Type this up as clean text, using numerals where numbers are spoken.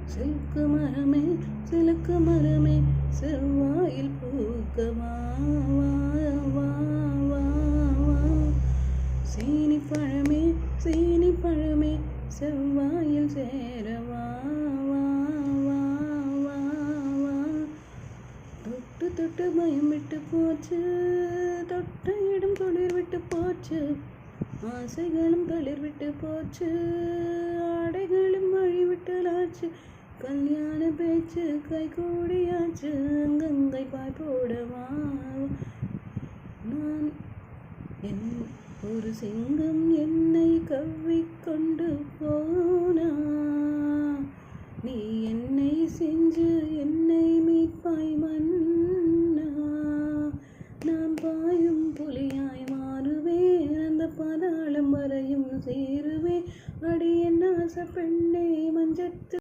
Silk மரமே சிலுக்கு மரமே செவ்வாயில் பூக்கவா வா வா வா வா சீனி பழமே செவ்வாயில் சேரவா வா வா வா வா தொட்டு தொட்டு பயம் விட்டு போச்சு தொட்ட இடம் குளிர் விட்டு போச்சு ஆசைகளும் தளிர் விட்டு போச்சு ஆடைகளும் வழி விட்டலாச்சு கல்யாண பேச்சு கை கூடியாச்சு அங்கங்கை பாய் போடவா நான் என் ஒரு சிங்கம் என்னை கவ்விக்கொண்டு போனான்.